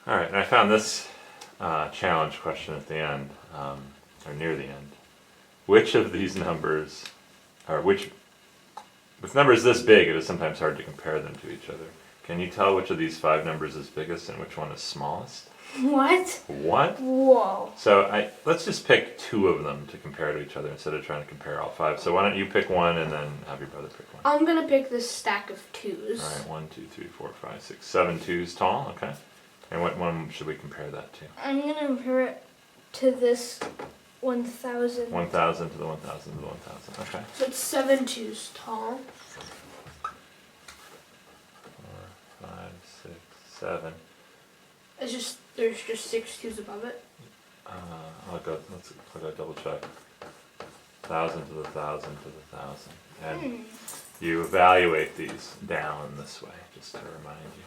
All right, and I found this challenge question at the end, or near the end. Which of these numbers, or with numbers this big, it is sometimes hard to compare them to each other. Can you tell which of these 5 numbers is biggest and which one is smallest? What? What? Whoa. So let's just pick 2 of them to compare to each other instead of trying to compare all 5. So why don't you pick one and then have your brother pick one? I'm gonna pick this stack of 2s. All right, 1, 2, 3, 4, 5, 6, 7 2s tall. Okay. And what one should we compare that to? I'm gonna compare it to this 1,000. 1,000 to the 1,000 to the 1,000. Okay. So it's 7 2s tall. 4, 5, 6, 7. There's just 6 2s above it. I'll go double check. 1,000 to the 1,000 to the 1,000. And you evaluate these down this way, just to remind you.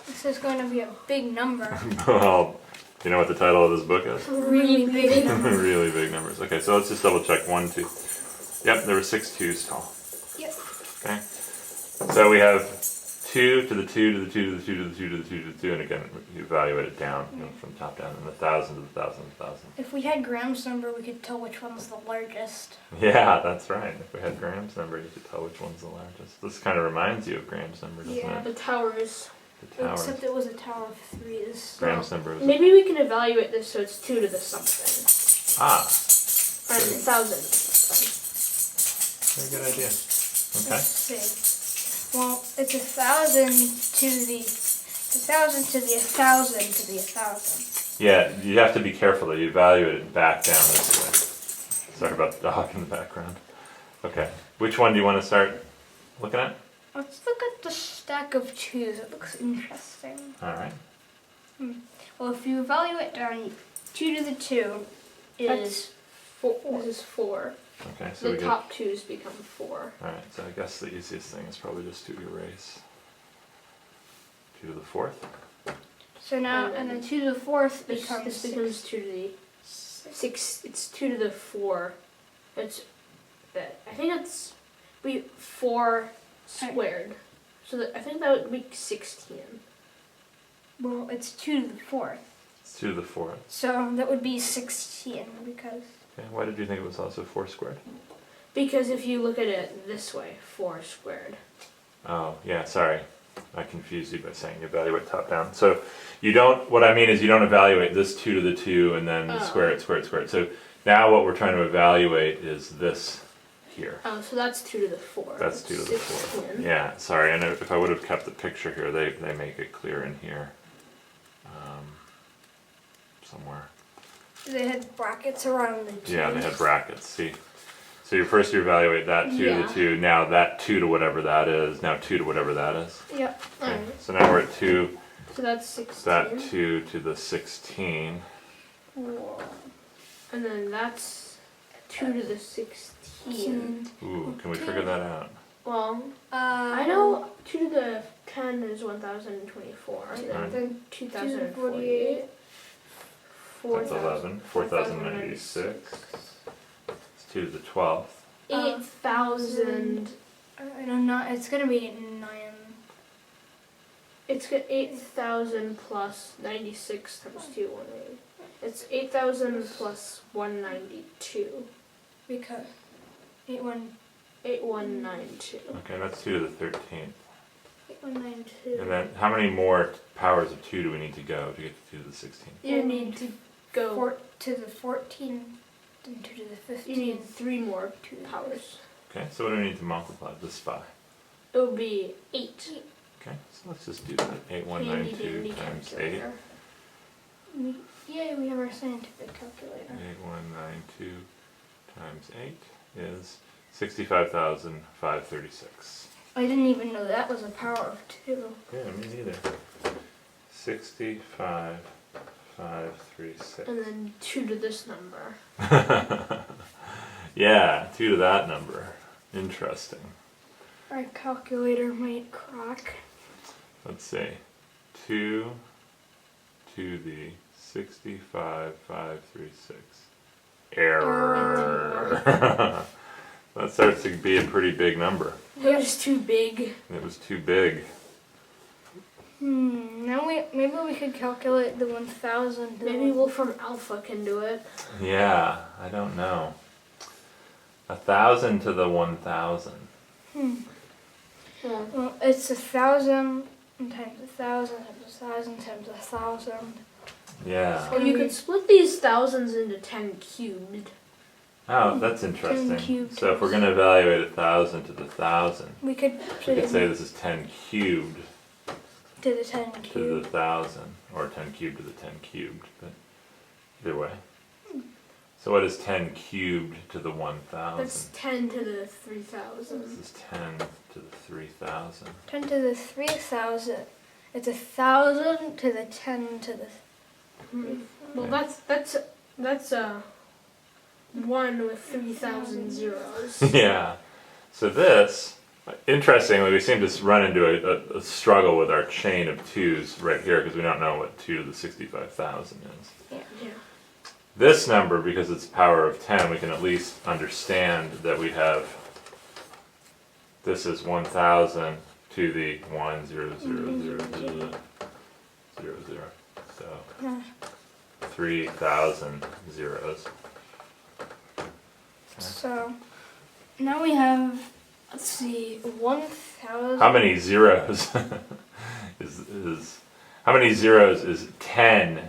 This is going to be a big number. Well, do you know what the title of this book is? Really big number. Really big numbers. Okay, so let's just double check. 1, 2. Yep, there were 6 2s tall. Yep. Okay. So we have 2 to the 2 to the 2 to the 2 to the 2 to the 2 to the 2, and again, you evaluate it down, from top down, and 1,000 to the 1,000 to the 1,000. If we had Graham's number, we could tell which one's the largest. Yeah, that's right. If we had Graham's number, you could tell which one's the largest. This kind of reminds you of Graham's number, doesn't it? The towers. The towers. Except it was a tower of 3s. Graham's number was Maybe we can evaluate this so it's 2 to the something. Ah. Or 1,000. Very good idea. Okay. Let's see. Well, it's 1,000 to the 1,000 to the 1,000 to the 1,000. Yeah, you have to be careful that you evaluate it back down this way. Sorry about the dog in the background. Okay. Which one do you want to start looking at? Let's look at the stack of 2s. It looks interesting. Alright. Well, if you evaluate down 2 to the 2 is 4. This is 4. Okay, so The top 2s become 4. Alright, so I guess the easiest thing is probably just to erase 2 to the 4th. So now, and then 2 to the 4th becomes This becomes 2 to the 6. It's 2 to the 4. It's I think it's 4 squared. So I think that would be 16. Well, it's 2 to the 4th. It's 2 to the 4th. So that would be 16 because. Okay, why did you think it was also 4 squared? Because if you look at it this way, 4 squared. Oh, yeah, sorry. I confused you by saying you evaluate top down. So you don't, what I mean is you don't evaluate this 2 to the 2 and then square it, square it, square it. So now what we're trying to evaluate is this here. Oh, so that's 2 to the 4. That's 2 to the 4. Yeah, sorry, and if I would have kept the picture here, they make it clear in here. Somewhere. They had brackets around the 2. Yeah, they had brackets, see. So you evaluate that 2 to the 2, now that 2 to whatever that is, now 2 to whatever that is. Yep. Okay. Alright. So now we're at 2. So that's 16. That 2 to the 16. Whoa. And then that's 2 to the 16. Ooh, can we figure that out? Well, I know 2 to the 10 is 1,024. And then 2,048. That's 11. 4,096. It's 2 to the 12th. 8,000. I don't know. It's gonna be 9. It's got 8,000 plus 96 times 2, 180. It's 8,000 plus 192. Because 8192. Okay, that's 2 to the 13th. 8192. And then how many more powers of 2 do we need to go to get to 2 to the 16th? You need to go. 4 to the 14, then 2 to the 15. You need 3 more powers. Okay, so what do we need to multiply this by? It would be 8. Okay, so let's just do that. 8192 times 8. Yeah, we have our scientific calculator. 8192 times 8 is 65,536. I didn't even know that was a power of 2. Yeah, me neither. 65,536. And then 2 to this number. Yeah, 2 to that number. Interesting. Our calculator might crack. Let's see. 2 to the 65,536. Error. That starts to be a pretty big number. It was too big. It was too big. Now maybe we could calculate the 1,000. Maybe Wolfram Alpha can do it. Yeah, I don't know. 1,000 to the 1,000. Yeah. Well, it's 1,000 times 1,000 times 1,000 times 1,000. Yeah. Well, you could split these thousands into 10 cubed. Oh, that's interesting. cubed So if we're going to evaluate 1,000 to the 1,000, We could we put could it say this is 10 cubed to the 10 to the cube. 1,000, or 10 cubed to the 10 cubed, but either way. So what is 10 cubed to the 1,000? That's 10 to the 3,000. This is 10 to the 3,000. 10 to the 3,000. It's 1,000 to the 10 to the. Well, Yeah. that's 1 with 3,000 zeros. Yeah. So this, interestingly, we seem to run into a struggle with our chain of 2's right here because we don't know what 2 to the 65,000 is. Yeah. This number, because it's power of 10, we can at least understand that we have, this is 1,000 to the 1, 0, 0, 0, 0, 0, 0. So 3,000 zeros. So now we have, let's see, 1,000. How many zeros is how many zeros is 10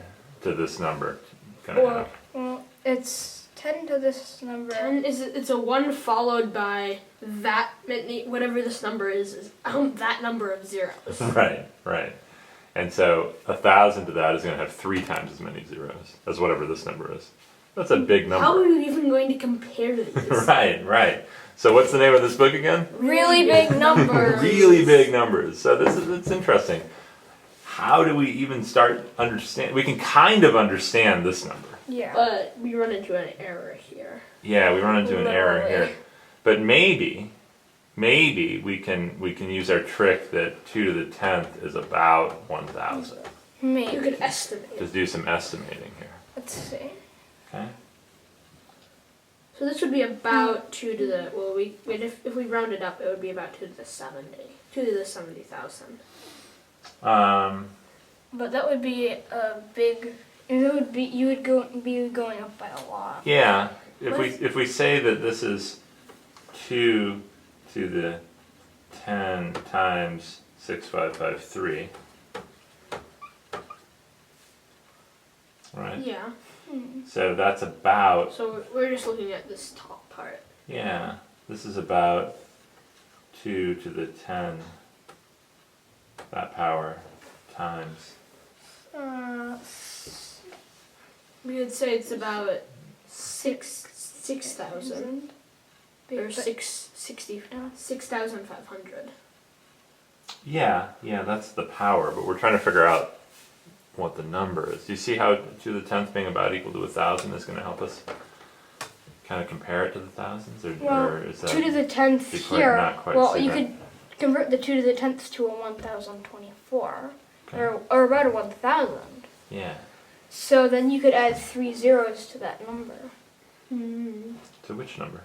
to this number gonna Or- have? Well, it's 10 to this number. 10 it's a 1 followed by that many, whatever this number is that number of zeros. Right. And so 1,000 to that is gonna have 3 times as many zeros as whatever this number is. That's a big number. How are you even going to compare these? Right. So what's the name of this book again? Really big numbers. Really big numbers. So it's interesting. How do we even start understand? We can kind of understand this number. Yeah. But we run into an error here. Yeah, we run into an error Literally. here. But maybe we can use our trick that 2 to the 10th is about 1,000. You Maybe. could estimate. Just do some estimating here. Let's see. Okay. So this would be about 2 to the, well, if we round it up, it would be about 2 to the 70. 2 to the 70,000. But that would be a big. It would be. You would be going up by a lot. Yeah. If we say that this is 2 to the 10 times 6553, right? Yeah. So that's about, So we're just looking at this top part. yeah, this is about 2 to the 10, that power, times, We would say it's about 6,000 or 6,500. yeah, that's the power, but we're trying to figure out what the number is. Do you see how 2 to the 10th being about equal to 1,000 is going to help us kind of compare it to the thousands? Or Well, is that 2 to the 10th be quite- here. not quite Well, see you that? could convert the 2 to the 10th to a 1,024, Okay. or about a 1,000. Yeah. So then you could add 3 zeros to that number. To which number?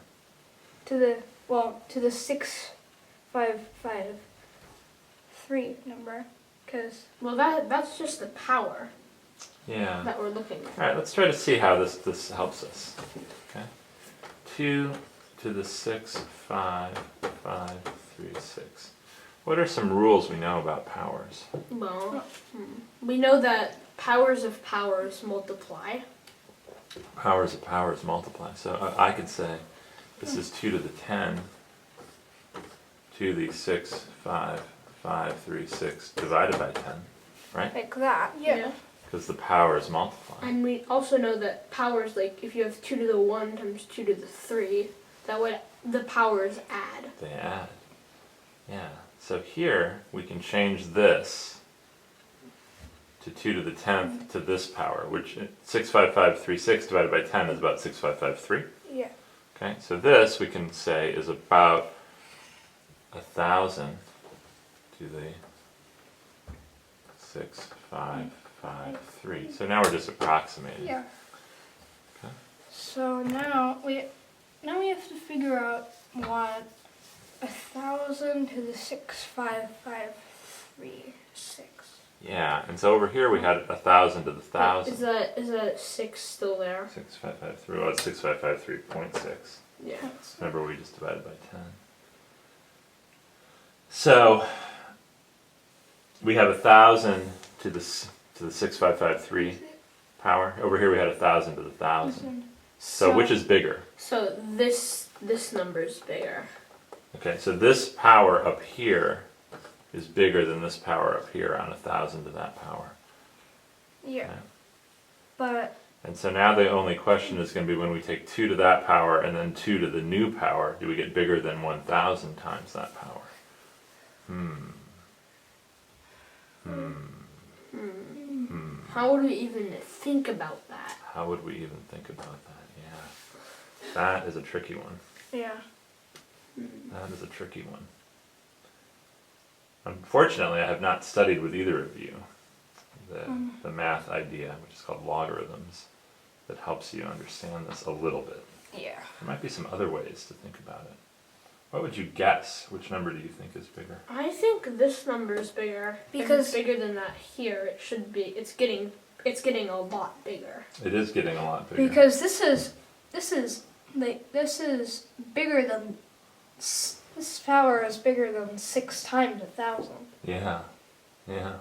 To the 6553 number, because Well, that's just the power Yeah. that we're looking at. All right, let's try to see how this helps us. Okay. 2 to the 6, 5, 5, 3, 6. What are some rules we know about powers? Well, we know that powers of powers multiply. Powers of powers multiply. So I could say this is 2 to the 10, 2 to the 6, 5, 5, 3, 6 divided by 10, right? like that. Yeah. Because the powers multiply. And we also know that powers, like if you have 2 to the 1 times 2 to the 3, that would the powers add. They add. Yeah. So here we can change this to 2 to the 10th to this power, which 65536 divided by 10 is about 6553. Yeah. Okay, so this we can say is about 1,000 to the 6553. So now we're just approximating. Yeah. Okay. So now we have to figure out what 1,000 to the 6553 6. Yeah, and so over here we had 1,000 to the 1,000. Is that 6 still there? 6553. Well, it's 6553.6. Yeah. Remember, we just divided by 10. So we have 1,000 to the 6553 power. Over here we had 1,000 to the 1,000. So which is bigger? So this number's bigger. Okay, so this power up here is bigger than this power up here on 1,000 to that power. Yeah. Okay. But And so now the only question is going to be when we take 2 to that power and then 2 to the new power, do we get bigger than 1,000 times that power? How would we even think about that? How would we even think about that? Yeah. That is a tricky one. yeah. That is a tricky one. Unfortunately, I have not studied with either of you the math idea, which is called logarithms, that helps you understand this a little bit. Yeah. There might be some other ways to think about it. What would you guess? Which number do you think is bigger? I think this number is bigger. If Because- it's bigger than that here, it should be. It's getting a lot bigger. It is getting a lot bigger. Because this is bigger than this power is bigger than 6 times 1,000. Yeah, yeah.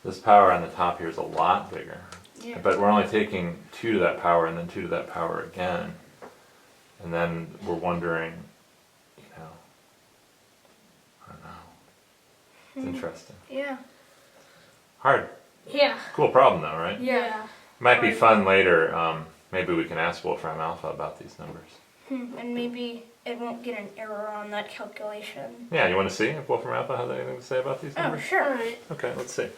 This power on the top here is a lot bigger. Yeah. But we're only taking 2 to that power and then 2 to that power again. And then we're wondering, I don't know. It's interesting. Yeah. Hard. Yeah. Cool problem though, right? Yeah. Might be fun later. Maybe we can ask Wolfram Alpha about these numbers. And maybe it won't get an error on that calculation. Yeah, you want to see if Wolfram Alpha has anything to say about these Oh, numbers? sure. Alright. Okay, let's see.